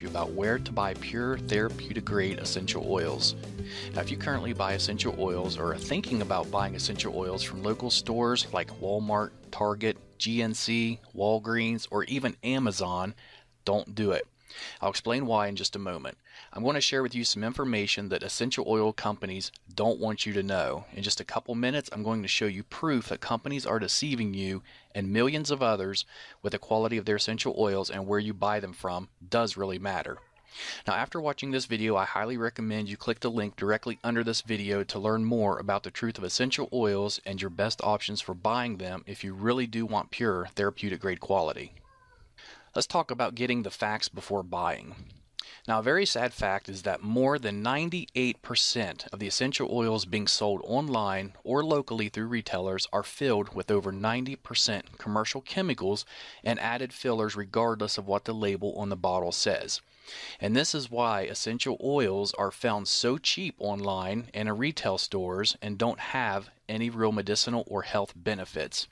about where to buy pure therapeutic grade essential oils. Now, if you currently buy essential oils or are thinking about buying essential oils from local stores like Walmart, Target, GNC, Walgreens, or even Amazon, don't do it. I'll explain why in just a moment. I'm going to share with you some information that essential oil companies don't want you to know. In just a couple minutes, I'm going to show you proof that companies are deceiving you and millions of others with the quality of their essential oils, and where you buy them from does really matter. Now, after watching this video, I highly recommend you click the link directly under this video to learn more about the truth of essential oils and your best options for buying them if you really do want pure therapeutic grade quality. Let's talk about getting the facts before buying. Now, a very sad fact is that more than 98% of the essential oils being sold online or locally through retailers are filled with over 90% commercial chemicals and added fillers regardless of what the label on the bottle says. And this is why essential oils are found so cheap online and in retail stores and don't have any real medicinal or health benefits.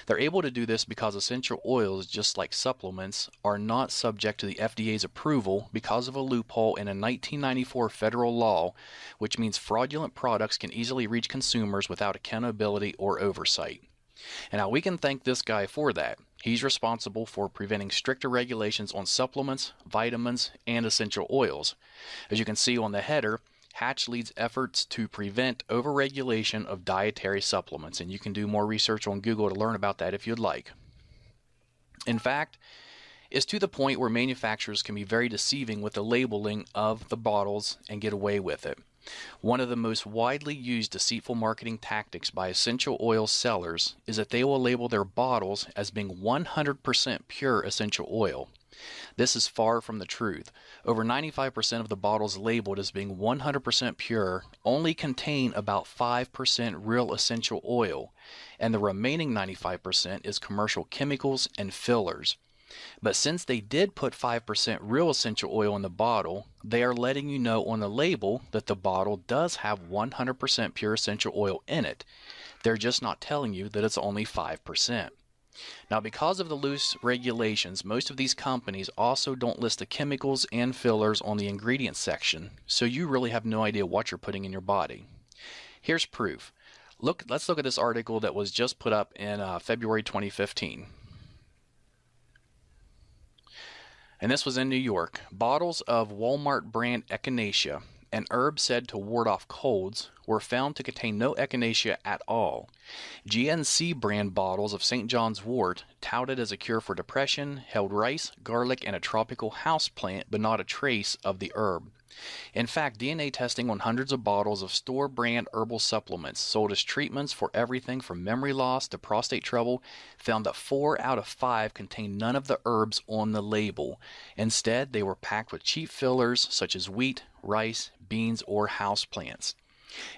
They're able to do this because essential oils, just like supplements, are not subject to the FDA's approval because of a loophole in a 1994 federal law, which means fraudulent products can easily reach consumers without accountability or oversight. And now we can thank this guy for that. He's responsible for preventing stricter regulations on supplements, vitamins, and essential oils. As you can see on the header, Hatch leads efforts to prevent overregulation of dietary supplements, and you can do more research on Google to learn about that if you'd like. In fact, it's to the point where manufacturers can be very deceiving with the labeling of the bottles and get away with it. One of the most widely used deceitful marketing tactics by essential oil sellers is that they will label their bottles as being 100% pure essential oil. This is far from the truth. Over 95% of the bottles labeled as being 100% pure only contain about 5% real essential oil, and the remaining 95% is commercial chemicals and fillers. But since they did put 5% real essential oil in the bottle, they are letting you know on the label that the bottle does have 100% pure essential oil in it. They're just not telling you that it's only 5%. Now, because of the loose regulations, most of these companies also don't list the chemicals and fillers on the ingredients section, so you really have no idea what you're putting in your body. Here's proof. Let's look at this article that was just put up in February 2015. And this was in New York. Bottles of Walmart brand echinacea, an herb said to ward off colds, were found to contain no echinacea at all. GNC brand bottles of St. John's wort, touted as a cure for depression, held rice, garlic, and a tropical house plant, but not a trace of the herb. In fact, DNA testing on hundreds of bottles of store-brand herbal supplements sold as treatments for everything from memory loss to prostate trouble found that 4 out of 5 contained none of the herbs on the label. Instead, they were packed with cheap fillers such as wheat, rice, beans, or houseplants.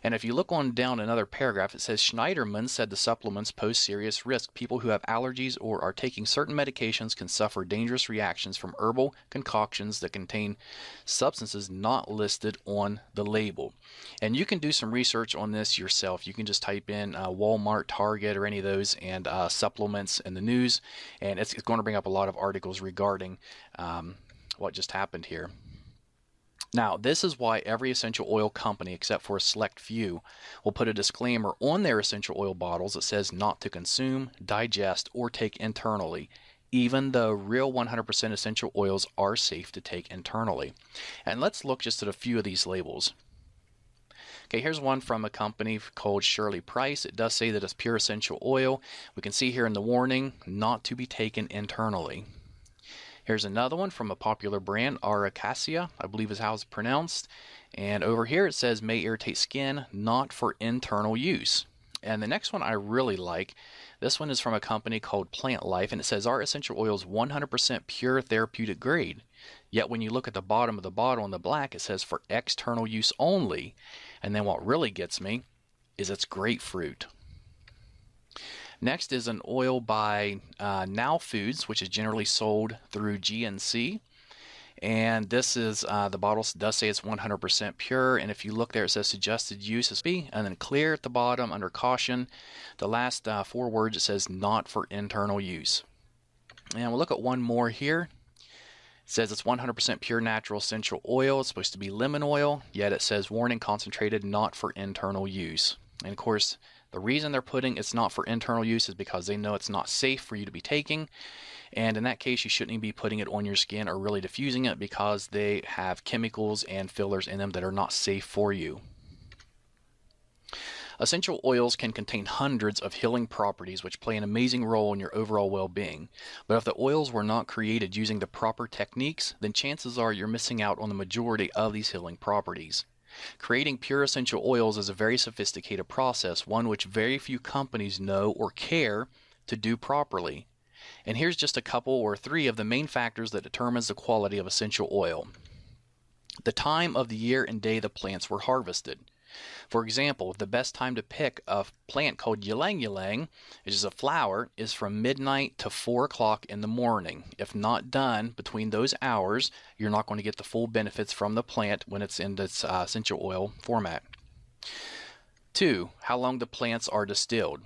And if you look on down another paragraph, it says Schneiderman said the supplements pose serious risk. People who have allergies or are taking certain medications can suffer dangerous reactions from herbal concoctions that contain substances not listed on the label. And you can do some research on this yourself. You can just type in Walmart, Target, or any of those, and supplements in the news, and it's going to bring up a lot of articles regarding what just happened here. Now, this is why every essential oil company, except for a select few, will put a disclaimer on their essential oil bottles that says not to consume, digest, or take internally, even though real 100% essential oils are safe to take internally. And let's look just at a few of these labels. Okay, here's one from a company called Shirley Price. It does say that it's pure essential oil. We can see here in the warning, not to be taken internally. Here's another one from a popular brand, Acacia, I believe is how it's pronounced. And over here it says may irritate skin, not for internal use. And the next one I really like. This one is from a company called Plant Life, and it says our essential oil is 100% pure therapeutic grade. Yet when you look at the bottom of the bottle in the black, it says for external use only. And then what really gets me is it's grapefruit. Next is an oil by Now Foods, which is generally sold through GNC. And this is, the bottle does say it's 100% pure. And if you look there, it says suggested use is B, and then clear at the bottom under caution. The last 4 words, it says not for internal use. And we'll look at one more here. says it's 100% pure natural essential oil. It's supposed to be lemon oil, yet it says warning concentrated, not for internal use. And of course, the reason they're putting it's not for internal use is because they know it's not safe for you to be taking. And in that case, you shouldn't even be putting it on your skin or really diffusing it because they have chemicals and fillers in them that are not safe for you. Essential oils can contain hundreds of healing properties which play an amazing role in your overall well-being. But if the oils were not created using the proper techniques, then chances are you're missing out on the majority of these healing properties. Creating pure essential oils is a very sophisticated process, one which very few companies know or care to do properly. And here's just a couple or three of the main factors that determines the quality of essential oil. The time of the year and day the plants were harvested. For example, the best time to pick a plant called ylang ylang, which is a flower, is from midnight to 4 o'clock in the morning. If not done between those hours, you're not going to get the full benefits from the plant when it's in this essential oil format. 2. How long the plants are distilled.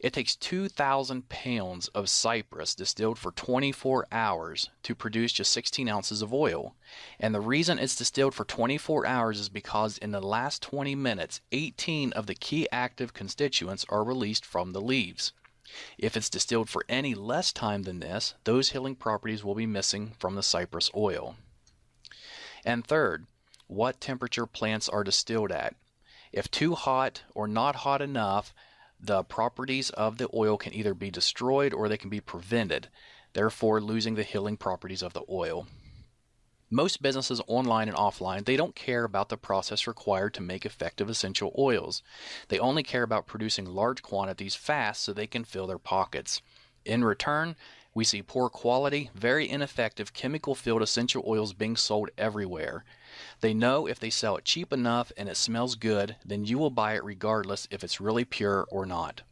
It takes 2,000 pounds of cypress distilled for 24 hours to produce just 16 ounces of oil. And the reason it's distilled for 24 hours is because in the last 20 minutes, 18 of the key active constituents are released from the leaves. If it's distilled for any less time than this, those healing properties will be missing from the cypress oil. And third, what temperature plants are distilled at. If too hot or not hot enough, the properties of the oil can either be destroyed or they can be prevented, therefore losing the healing properties of the oil. Most businesses online and offline, they don't care about the process required to make effective essential oils. They only care about producing large quantities fast so they can fill their pockets. In return, we see poor quality, very ineffective chemical-filled essential oils being sold everywhere. They know if they sell it cheap enough and it smells good, then you will buy it regardless if it's really pure or not.